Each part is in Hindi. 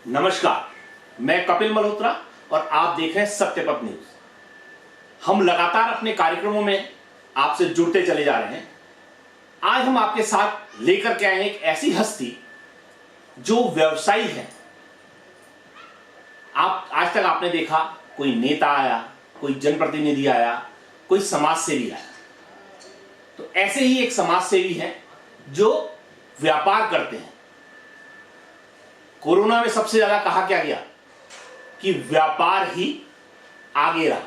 नमस्कार, मैं कपिल मल्होत्रा और आप देख रहे हैं सत्यपथ न्यूज। हम लगातार अपने कार्यक्रमों में आपसे जुड़ते चले जा रहे हैं। आज हम आपके साथ लेकर के आए हैं एक ऐसी हस्ती जो व्यवसायी है। आप आज तक आपने देखा कोई नेता आया, कोई जनप्रतिनिधि आया, कोई समाज सेवी आया, तो ऐसे ही एक समाज सेवी है जो व्यापार करते हैं। कोरोना में सबसे ज्यादा कहा क्या गया कि व्यापार ही आगे रहा,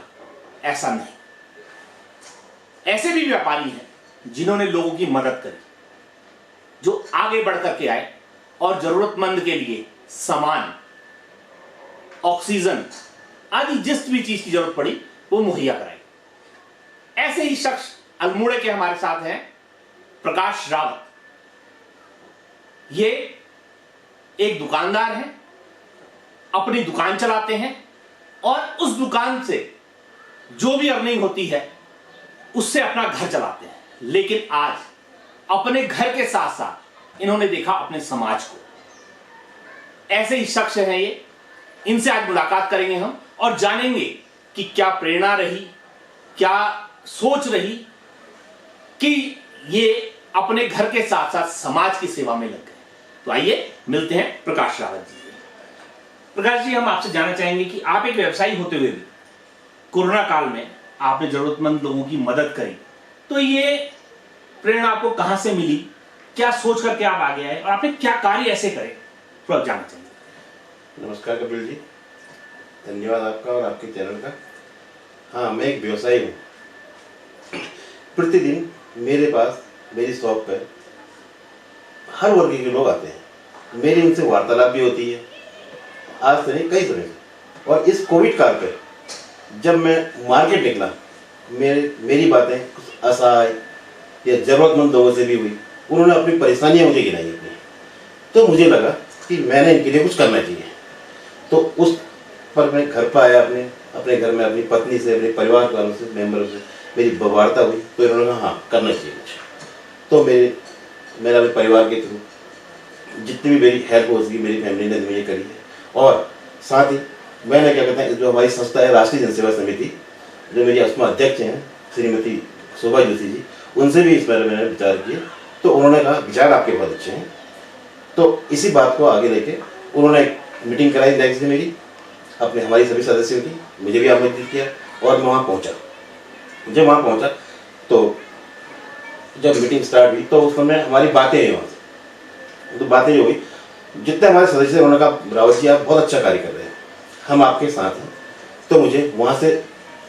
ऐसा नहीं। ऐसे भी व्यापारी हैं जिन्होंने लोगों की मदद करी, जो आगे बढ़ करके आए और जरूरतमंद के लिए सामान, ऑक्सीजन आदि जिस भी चीज की जरूरत पड़ी वो मुहैया कराई। ऐसे ही शख्स अल्मोड़े के हमारे साथ हैं प्रकाश रावत। ये एक दुकानदार हैं, अपनी दुकान चलाते हैं और उस दुकान से जो भी अर्निंग होती है उससे अपना घर चलाते हैं। लेकिन आज अपने घर के साथ साथ इन्होंने देखा अपने समाज को। ऐसे ही शख्स हैं ये, इनसे आज मुलाकात करेंगे हम और जानेंगे कि क्या प्रेरणा रही, क्या सोच रही कि ये अपने घर के साथ साथ समाज की सेवा में लग गए। तो आइए मिलते हैं प्रकाश रावत जी से। प्रकाश जी, हम आपसे जानना चाहेंगे कि आप एक व्यवसायी होते हुए भी कोरोना काल में आपने जरूरतमंद लोगों की मदद करी, तो ये प्रेरणा आपको कहां से मिली, क्या सोच करके आप आगे आए और आपने क्या कार्य ऐसे करे, थोड़ा जानना चाहिए। नमस्कार कपिल जी, धन्यवाद आपका और आपके चैनल का। हाँ, मैं एक व्यवसायी हूँ। प्रतिदिन मेरे पास मेरी शॉप पर हर वर्ग के लोग आते हैं। मेरी उनसे वार्तालाप भी होती है, आज से नहीं कई समय से। और इस कोविड काल पे जब मैं मार्केट निकला, मेरी बातें कुछ असहाय या जरूरतमंद लोगों से भी हुई। उन्होंने अपनी परेशानियां मुझे गिनाई अपनी, तो मुझे लगा कि मैंने इनके लिए कुछ करना चाहिए। तो उस पर मैं घर पर आया, अपने घर में अपनी पत्नी से, अपने परिवार वालों से, मेंबरों से मेरी वार्ता हुई, तो इन्होंने कहा हाँ करना चाहिए कुछ। तो मेरा अपने परिवार के थ्रू जितनी भी मेरी हेल्प हो सकी मेरी फैमिली ने मुझे करी है। और साथ ही मैंने क्या कहते हैं, जो हमारी संस्था है राष्ट्रीय जनसेवा समिति, जो मेरी अस्मा अध्यक्ष हैं श्रीमती शोभा जोशी जी, उनसे भी इस बारे में मैंने विचार किए। तो उन्होंने कहा विचार आपके बहुत अच्छे हैं। तो इसी बात को आगे लेके उन्होंने एक मीटिंग कराई नेक्स्ट डे मेरी, अपने हमारी सभी सदस्यों की, मुझे भी आमंत्रित किया और मैं वहाँ पहुँचा। जब वहाँ पहुँचा तो जब मीटिंग स्टार्ट हुई तो उस समय हमारी बातें हुई वहाँ से। तो बातें जो हुई, जितने हमारे सदस्य उन्होंने कहा रावत जी आप बहुत अच्छा कार्य कर रहे हैं, हम आपके साथ हैं। तो मुझे वहाँ से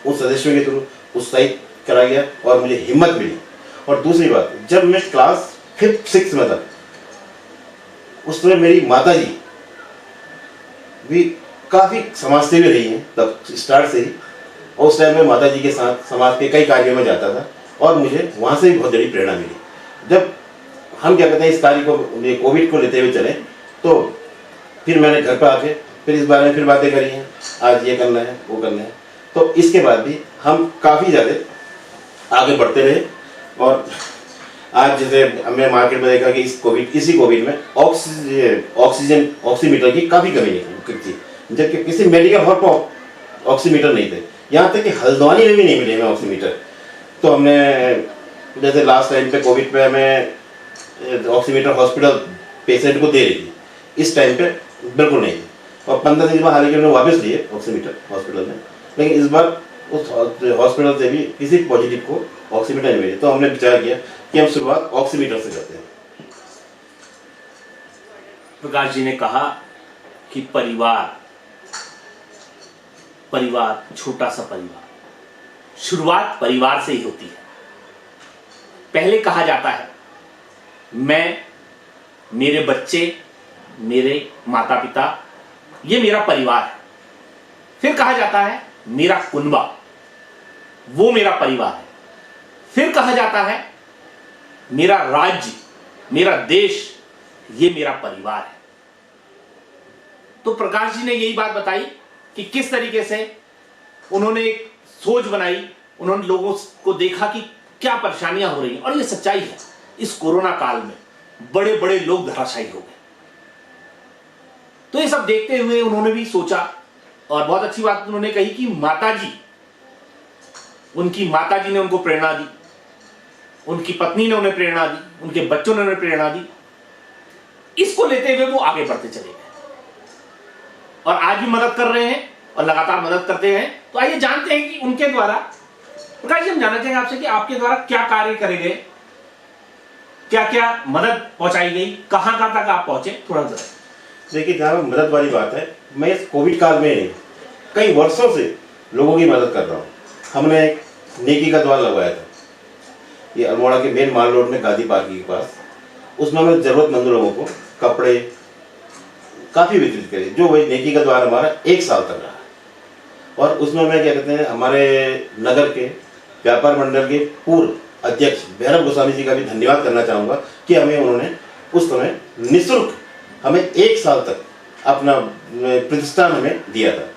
उस सदस्यों के थ्रू उत्साहित करा गया और मुझे हिम्मत मिली। और दूसरी बात, जब मैं क्लास 5th-6th में था, उस समय मेरी माता जी भी काफ़ी समाज सेवी रही हैं तब स्टार्ट से ही। और उस टाइम में माता जी के साथ समाज के कई कार्यों में जाता था और मुझे वहाँ से भी बहुत बड़ी प्रेरणा मिली। जब हम क्या कहते हैं इस कार्य को, कोविड को लेते हुए चले, तो फिर मैंने घर पर आके फिर इस बारे में फिर बातें करी हैं, आज ये करना है वो करना है। तो इसके बाद भी हम काफ़ी ज़्यादा आगे बढ़ते रहे। और आज जैसे हमने मार्केट में देखा कि इसी कोविड में ऑक्सीजन ऑक्सीमीटर की काफ़ी कमी थी, जबकि किसी मेडिकल हॉल पर ऑक्सीमीटर नहीं थे। यहाँ तक कि हल्द्वानी में भी नहीं मिले हमें ऑक्सीमीटर। तो हमने जैसे लास्ट टाइम पे कोविड पे हमें ऑक्सीमीटर हॉस्पिटल पेशेंट को दे रही थी, इस टाइम पे बिल्कुल नहीं थी। और 15 दिन बाद हालांकि हमने वापस लिए ऑक्सीमीटर हॉस्पिटल में, लेकिन इस बार उस हॉस्पिटल से भी किसी पॉजिटिव को ऑक्सीमीटर नहीं मिले। तो हमने विचार किया कि हम शुरुआत ऑक्सीमीटर से करते हैं। प्रकाश जी ने कहा कि परिवार, छोटा सा परिवार, शुरुआत परिवार से ही होती है। पहले कहा जाता है मैं, मेरे बच्चे, मेरे माता पिता, ये मेरा परिवार है। फिर कहा जाता है मेरा कुनबा, वो मेरा परिवार है। फिर कहा जाता है मेरा राज्य, मेरा देश, ये मेरा परिवार है। तो प्रकाश जी ने यही बात बताई कि किस तरीके से उन्होंने एक सोच बनाई, उन्होंने लोगों को देखा कि क्या परेशानियां हो रही हैं, और ये सच्चाई है। इस कोरोना काल में बड़े बड़े लोग धराशायी हो गए। तो ये सब देखते हुए उन्होंने भी सोचा और बहुत अच्छी बात उन्होंने कही कि उनकी माताजी ने उनको प्रेरणा दी, उनकी पत्नी ने उन्हें प्रेरणा दी, उनके बच्चों ने उन्हें प्रेरणा दी। इसको लेते हुए वो आगे बढ़ते चले गए और आज भी मदद कर रहे हैं और लगातार मदद करते हैं। तो आइए जानते हैं कि उनके द्वारा, प्रकाश जी हम जानना चाहेंगे आपसे कि आपके द्वारा क्या कार्य करे गए, क्या क्या मदद पहुंचाई गई, कहां कहां तक आप पहुंचे, थोड़ा सा। देखिए जहाँ मदद वाली बात है, मैं इस कोविड काल में कई वर्षों से लोगों की मदद कर रहा हूँ। हमने एक नेकी का द्वार लगवाया था, ये अल्मोड़ा के मेन माल रोड में गांधी पार्किंग के पास। उसमें हमने जरूरतमंद लोगों को कपड़े काफ़ी वितरित करे, जो वही नेकी का द्वार हमारा 1 साल तक रहा। और उसमें मैं क्या कहते हैं, हमारे नगर के व्यापार मंडल के पूर्व अध्यक्ष भैरव गोस्वामी जी का भी धन्यवाद करना चाहूँगा कि हमें उन्होंने उस समय निःशुल्क हमें 1 साल तक अपना प्रतिष्ठान हमें दिया था।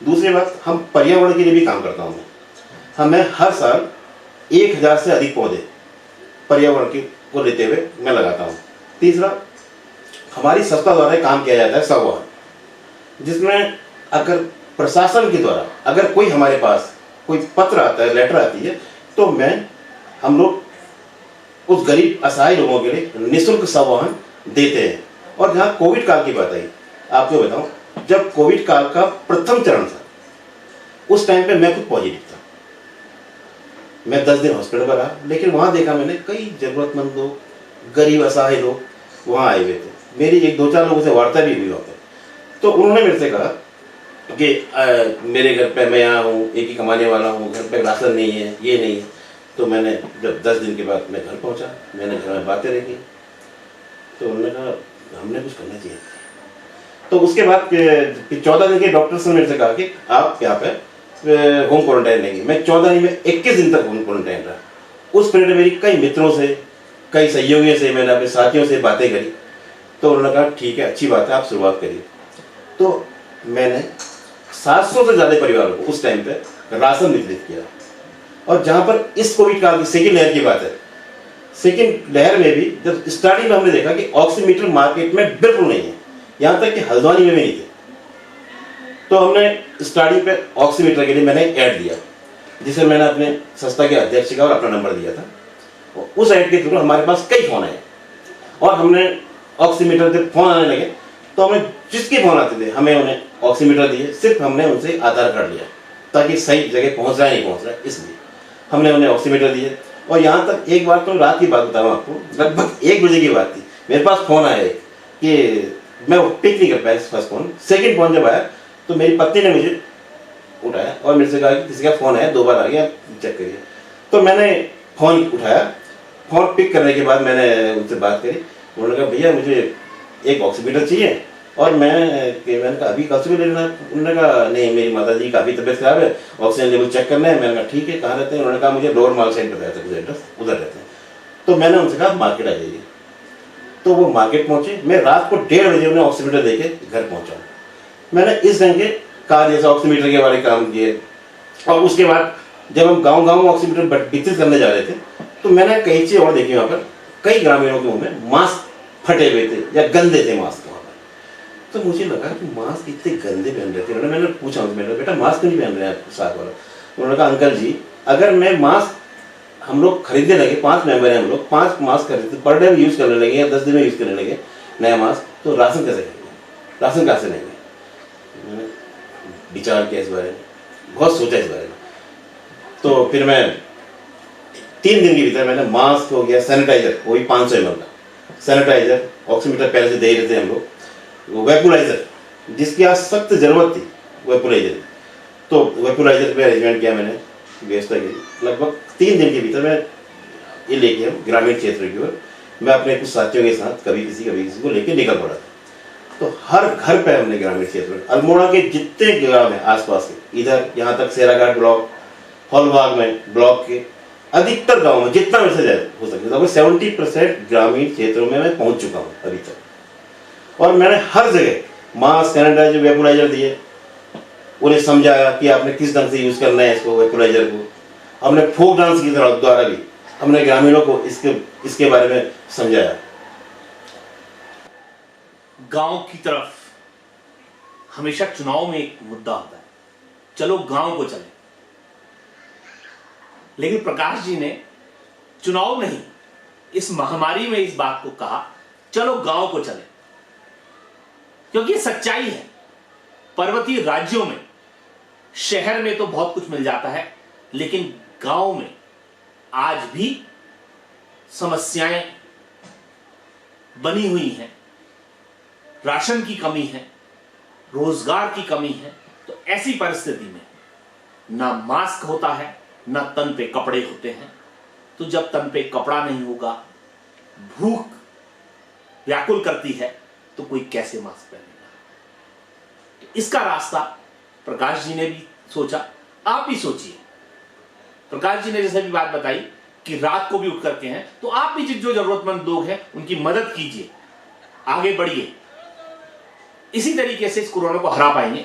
दूसरी बात, हम पर्यावरण के लिए भी काम करता हूँ मैं हर साल 1000 से अधिक पौधे पर्यावरण को लेते हुए मैं लगाता हूँ। तीसरा, हमारी संस्था द्वारा काम किया जाता है संवाद, जिसमें अगर प्रशासन के द्वारा अगर कोई हमारे पास कोई पत्र आता है, लेटर आती है, तो हम लोग उस गरीब असहाय लोगों के लिए निःशुल्क संवाहन देते हैं। और जहाँ कोविड काल की बात आई, आपको बताऊं, जब कोविड काल का प्रथम चरण था, उस टाइम पे मैं खुद पॉजिटिव था। मैं 10 दिन हॉस्पिटल पर रहा, लेकिन वहाँ देखा मैंने कई जरूरतमंद लोग, गरीब असहाय लोग वहाँ आए हुए थे। मेरी 1-2-4 लोगों से वार्ता भी हुई वहाँ पर। तो उन्होंने मेरे से कहा कि मेरे घर पे मैं यहाँ हूँ, एक ही कमाने वाला हूँ, घर पे राशन नहीं है, ये नहीं है। तो मैंने जब 10 दिन के बाद मैं घर पहुँचा, मैंने घर में बातें रखी, तो उन्होंने कहा हमने कुछ करना चाहिए। तो उसके बाद 14 दिन के डॉक्टर्स ने मेरे से कहा कि आप यहाँ पे होम क्वारंटाइन लेंगे। मैं 14 नहीं, मैं 21 दिन तक होम क्वारंटाइन रहा। उस पीरियड में मेरी कई मित्रों से, कई सहयोगियों से, मैंने अपने साथियों से बातें करी। तो उन्होंने कहा ठीक है, अच्छी बात है, आप शुरुआत करिए। तो मैंने 700 से ज़्यादा परिवारों को उस टाइम पे राशन वितरित किया। और जहाँ पर इस कोविड काल की सेकेंड लहर की बात है, सेकेंड लहर में भी जब स्टार्टिंग में हमने देखा कि ऑक्सीमीटर मार्केट में बिल्कुल नहीं है, यहाँ तक कि हल्द्वानी में भी नहीं थे। तो हमने स्टार्टिंग पे ऑक्सीमीटर के लिए मैंने ऐड दिया, जिसे मैंने अपने संस्था के अध्यक्ष का और अपना नंबर दिया था। उस ऐड के थ्रू हमारे पास कई फ़ोन आए और हमने ऑक्सीमीटर से फ़ोन आने लगे, तो हमें जिसके फ़ोन आते थे हमें उन्हें ऑक्सीमीटर दिए। सिर्फ हमने उनसे आधार कार्ड लिया ताकि सही जगह पहुँच रहा है नहीं पहुँच रहा है, इसलिए हमने उन्हें ऑक्सीमीटर दिए। और यहाँ तक एक बार तो रात की बात बताऊँ आपको, लगभग 1 बजे की बात थी, मेरे पास फ़ोन आया कि मैं पिक नहीं कर पाया फर्स्ट फ़ोन। सेकंड फ़ोन जब आया तो मेरी पत्नी ने मुझे उठाया और मेरे से कहा कि किसी का फ़ोन आया, 2 बार आ गया, चेक करिए। तो मैंने फ़ोन उठाया, फ़ोन पिक करने के बाद मैंने उनसे बात करी। उन्होंने कहा भैया मुझे एक ऑक्सीमीटर चाहिए। और मैंने कहा अभी कल से ले लेना। उन्होंने कहा नहीं, मेरी माता जी काफ़ी तबीयत खराब है, ऑक्सीजन लेवल चेक करना है। मैंने कहा ठीक है, कहाँ रहते हैं? उन्होंने कहा मुझे लोअर माल साइड बताया था कुछ एड्रेस, उधर रहते हैं। तो मैंने उनसे कहा मार्केट आ जाइए। तो वो मार्केट पहुँचे। मैं रात को 1:30 बजे उन्हें ऑक्सीमीटर देके घर पहुँचा। मैंने इस ढंग के कार्य जैसे ऑक्सीमीटर के बारे में काम किए। और उसके बाद जब हम गाँव ऑक्सीमीटर वितरित करने जा रहे थे, तो मैंने कई चीज़ और देखी। वहाँ पर कई ग्रामीणों के मुँह में मास्क फटे हुए थे या गंदे थे मास्क। तो मुझे लगा कि मास्क इतने गंदे पहन रहे थे। मैंने पूछा उनसे, मैंने बेटा मास्क नहीं पहन रहे हैं साथ वाला? उन्होंने कहा अंकल जी, अगर मैं मास्क हम लोग खरीदने लगे, 5 मेंबर हैं हम लोग, 5 मास्क खरीदते, पर डे यूज़ करने लगे या 10 दिन में यूज़ करने लगे नया मास्क, तो राशन कैसे करेंगे? राशन कहाँ से लेंगे? मैंने विचार किया इस बारे में, बहुत सोचा इस बारे में। तो फिर मैं 3 दिन के भीतर मैंने मास्क हो गया, सैनिटाइजर, वही 500 ml का सैनिटाइजर, ऑक्सीमीटर पहले से दे रहे थे हम लोग, वेपोराइजर जिसकी आज सख्त जरूरत थी, वेपोराइजर। तो वेपोराइजर पे अरेंजमेंट किया मैंने, व्यवस्था की। लगभग 3 दिन के भीतर मैं ये लेके ग्रामीण क्षेत्र की ओर मैं अपने कुछ साथियों के साथ कभी किसी को लेके निकल पड़ा था। तो हर घर पे हमने ग्रामीण क्षेत्र में, अल्मोड़ा के जितने गाँव हैं आसपास के, इधर यहाँ तक सेराघाट ब्लॉक, हॉलबाग में ब्लॉक के अधिकतर गाँव में जितना मेरे से हो सके, लगभग 70% ग्रामीण क्षेत्रों में मैं पहुँच चुका हूँ अभी तक। और मैंने हर जगह मास्क, सैनिटाइजर, वेपोराइजर दिए, उन्हें समझाया कि आपने किस ढंग से यूज़ करना है इसको, वेपोराइजर को। हमने फोक डांस की द्वारा भी हमने ग्रामीणों को इसके इसके बारे में समझाया। गांव की तरफ हमेशा चुनाव में एक मुद्दा होता है, चलो गांव को चले। लेकिन प्रकाश जी ने चुनाव नहीं, इस महामारी में इस बात को कहा, चलो गांव को चले, क्योंकि सच्चाई है। पर्वतीय राज्यों में, शहर में तो बहुत कुछ मिल जाता है, लेकिन गांव में आज भी समस्याएं बनी हुई हैं। राशन की कमी है, रोजगार की कमी है। तो ऐसी परिस्थिति में ना मास्क होता है, ना तन पे कपड़े होते हैं। तो जब तन पे कपड़ा नहीं होगा, भूख व्याकुल करती है, तो कोई कैसे मास्क पहनेगा? तो इसका रास्ता प्रकाश जी ने भी सोचा, आप भी सोचिए। प्रकाश जी ने जैसे भी बात बताई कि रात को भी उठ करके हैं, तो आप भी जो जरूरतमंद लोग हैं उनकी मदद कीजिए, आगे बढ़िए। इसी तरीके से इस कोरोना को हरा पाएंगे।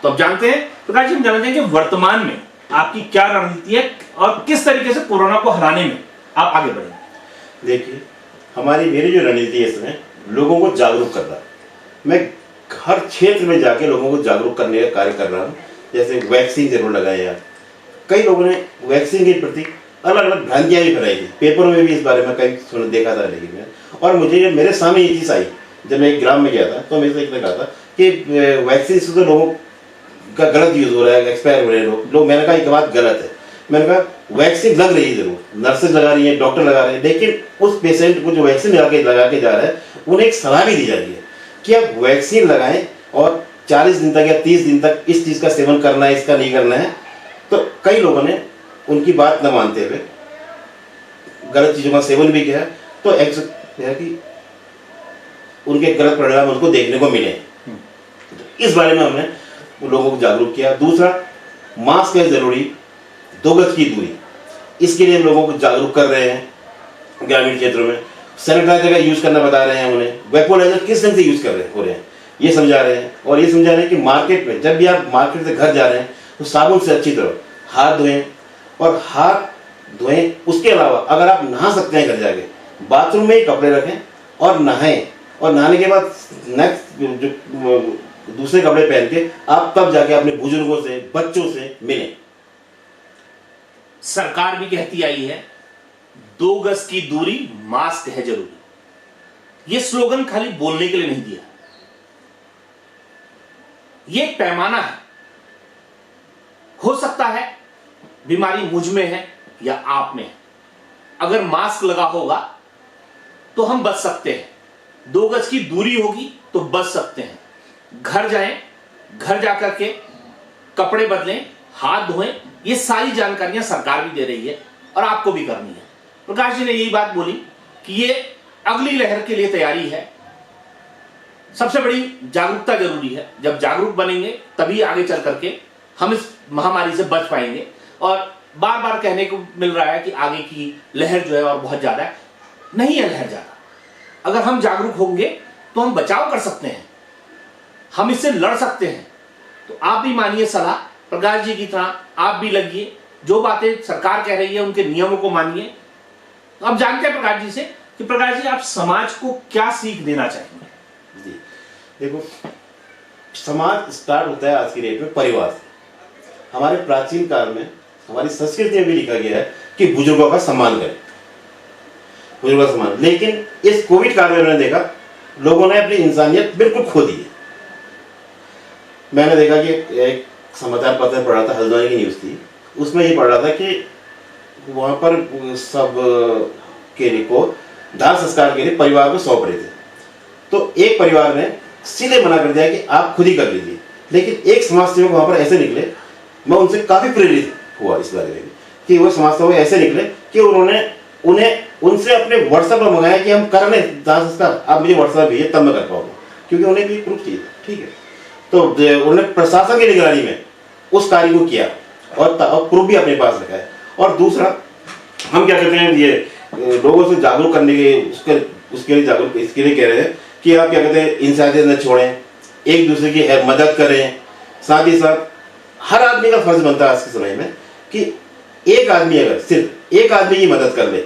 तो अब जानते हैं प्रकाश जी, हम जानते हैं कि वर्तमान में आपकी क्या रणनीति है और किस तरीके से कोरोना को हराने में आप आगे बढ़ेंगे। देखिए, मेरी जो रणनीति है इसमें लोगों को जागरूक करना। मैं हर क्षेत्र में जाके लोगों को जागरूक करने का कार्य कर रहा हूँ। जैसे वैक्सीन जरूर लगाए यार, कई लोगों ने वैक्सीन के प्रति अलग अलग भ्रांतियां भी फैलाई थी, पेपरों में भी इस बारे में कई देखा था। लेकिन मैं, और मुझे मेरे सामने ये चीज़ आई जब मैं एक ग्राम में गया था, तो मेरे से एक ने कहा था कि वैक्सीन से तो लोगों का गलत यूज हो रहा है, एक्सपायर हो रहे हैं लोग। मैंने कहा एक बात गलत है। मैंने कहा वैक्सीन लग रही है जरूर, नर्सेज लगा रही है, डॉक्टर लगा रहे हैं, लेकिन उस पेशेंट को जो वैक्सीन लगा के जा रहा है, उन्हें एक सलाह भी दी जा रही है कि आप वैक्सीन लगाएं और 40 दिन तक या 30 दिन तक इस चीज़ का सेवन करना है, इसका नहीं करना है। तो कई लोगों ने उनकी बात न मानते हुए गलत चीज़ों का सेवन भी किया, तो है कि उनके गलत परिणाम उनको देखने को मिले। इस बारे में हमने लोगों को जागरूक किया। दूसरा, मास्क है जरूरी, 2 गज की दूरी, इसके लिए हम लोगों को जागरूक कर रहे हैं। ग्रामीण क्षेत्रों में सैनिटाइजर का यूज करना बता रहे हैं उन्हें, वेपोराइजर किस ढंग से यूज हो रहे हैं ये समझा रहे हैं। और ये समझा रहे हैं कि मार्केट में जब भी आप मार्केट से घर जा रहे हैं तो साबुन से अच्छी तरह हाथ धोएं, और हाथ धोएं। उसके अलावा अगर आप नहा सकते हैं घर जाके, बाथरूम में ही कपड़े रखें और नहाएं, और नहाने के बाद नेक्स्ट जो दूसरे कपड़े पहन के आप तब जाके अपने बुजुर्गों से, बच्चों से मिलें। सरकार भी कहती आई है 2 गज की दूरी, मास्क है जरूरी। ये स्लोगन खाली बोलने के लिए नहीं दिया, ये एक पैमाना है। हो सकता है बीमारी मुझ में है या आप में है, अगर मास्क लगा होगा तो हम बच सकते हैं, 2 गज की दूरी होगी तो बच सकते हैं। घर जाएं, घर जाकर के कपड़े बदलें, हाथ धोएं। ये सारी जानकारियां सरकार भी दे रही है और आपको भी करनी है। प्रकाश जी ने यही बात बोली कि ये अगली लहर के लिए तैयारी है। सबसे बड़ी जागरूकता जरूरी है। जब जागरूक बनेंगे तभी आगे चल करके हम इस महामारी से बच पाएंगे। और बार बार कहने को मिल रहा है कि आगे की लहर जो है और बहुत ज्यादा है, नहीं है लहर ज्यादा। अगर हम जागरूक होंगे तो हम बचाव कर सकते हैं, हम इससे लड़ सकते हैं। तो आप भी मानिए सलाह प्रकाश जी की तरह, आप भी लगिए, जो बातें सरकार कह रही है उनके नियमों को मानिए। तो अब जानते हैं प्रकाश जी से कि प्रकाश जी आप समाज को क्या सीख देना चाहेंगे। जी देखो, समाज स्टार्ट होता है आज की डेट में परिवार से। हमारे प्राचीन काल में हमारी संस्कृति में भी लिखा गया है कि बुजुर्गों का सम्मान करें, बुजुर्गों का सम्मान। लेकिन इस कोविड काल में मैंने देखा लोगों ने अपनी इंसानियत बिल्कुल खो दी है। मैंने देखा कि एक समाचार पत्र पढ़ा था, हल्द्वानी की न्यूज़ थी, उसमें ये पढ़ रहा था कि वहाँ पर सब के को दाह संस्कार के लिए परिवार को सौंप रहे थे। तो एक परिवार ने सीधे मना कर दिया कि आप खुद ही कर लीजिए। लेकिन एक समाज सेवक वहाँ पर ऐसे निकले, मैं उनसे काफ़ी प्रेरित हुआ इस बारे में कि वो समाज सेवक ऐसे निकले कि उन्होंने उनसे अपने व्हाट्सएप पर मंगाया कि हम कर लें दाह संस्कार, आप मुझे व्हाट्सएप भेजिए तब मैं कर पाऊंगा, क्योंकि उन्हें भी प्रूफ चाहिए। ठीक है, तो उन्होंने प्रशासन की निगरानी में उस कार्य को किया और प्रूफ भी अपने पास रखा है। और दूसरा, हम क्या करते हैं, ये लोगों से जागरूक करने के उसके लिए जागरूक इसके लिए कह रहे हैं कि आप क्या कहते हैं, इंसानियत न छोड़ें, एक दूसरे की मदद करें। साथ ही साथ हर आदमी का फर्ज बनता है आज के समय में कि एक आदमी, अगर सिर्फ एक आदमी की मदद कर ले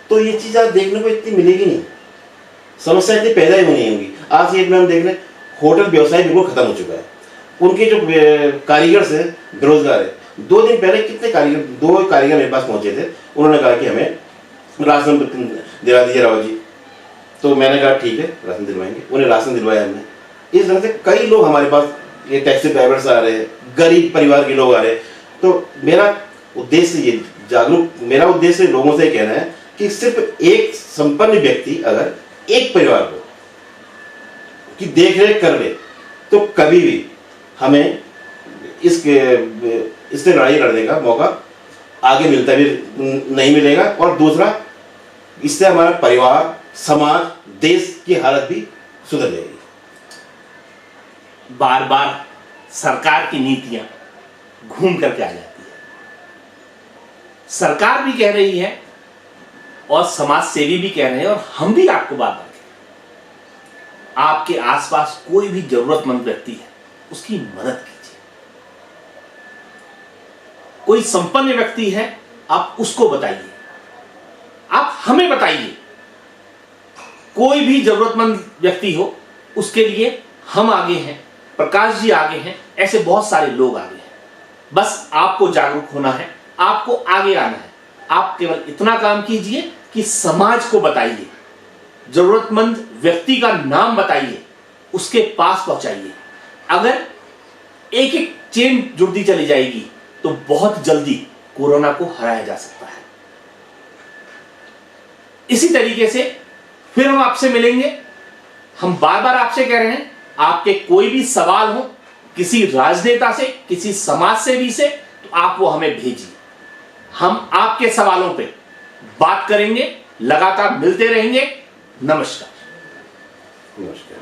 तो ये चीज़ आज देखने को इतनी मिलेगी नहीं, समस्या इतनी पैदा ही नहीं होगी। आज ये हम देख रहे हैं होटल व्यवसाय बिल्कुल खत्म हो चुका है, उनके जो कारीगर से बेरोजगार है। 2 दिन पहले कितने कारीगर, 2 कारीगर मेरे पास पहुंचे थे, उन्होंने कहा कि हमें राशन दिला दीजिए राव जी। तो मैंने कहा ठीक है राशन दिलवाएंगे, उन्हें राशन दिलवाया हमने। इस तरह से कई लोग हमारे पास, ये टैक्सी ड्राइवर्स आ रहे हैं, गरीब परिवार के लोग आ रहे हैं। तो मेरा उद्देश्य ये मेरा उद्देश्य लोगों से कहना है कि सिर्फ एक संपन्न व्यक्ति अगर एक परिवार को की देख रेख कर ले तो कभी भी हमें इससे लड़ाई लड़ने का मौका आगे मिलता भी नहीं मिलेगा, और दूसरा इससे हमारा परिवार, समाज, देश की हालत भी सुधर जाएगी। बार बार सरकार की नीतियां घूम करके आ जाती है। सरकार भी कह रही है और समाज सेवी भी कह रहे हैं, और हम भी आपको बात बता, आपके आसपास कोई भी जरूरतमंद व्यक्ति है उसकी मदद कीजिए। कोई संपन्न व्यक्ति है आप उसको बताइए, आप हमें बताइए। कोई भी जरूरतमंद व्यक्ति हो उसके लिए हम आगे हैं, प्रकाश जी आगे हैं, ऐसे बहुत सारे लोग आगे हैं। बस आपको जागरूक होना है, आपको आगे आना है। आप केवल इतना काम कीजिए कि समाज को बताइए, जरूरतमंद व्यक्ति का नाम बताइए, उसके पास पहुंचाइए। अगर एक एक चेन जुड़ती चली जाएगी तो बहुत जल्दी कोरोना को हराया जा सकता है। इसी तरीके से फिर हम आपसे मिलेंगे। हम बार बार आपसे कह रहे हैं, आपके कोई भी सवाल हो किसी राजनेता से, किसी समाज सेवी से, तो आप वो हमें भेजिए। हम आपके सवालों पे बात करेंगे, लगातार मिलते रहेंगे। नमस्कार। नमस्कार।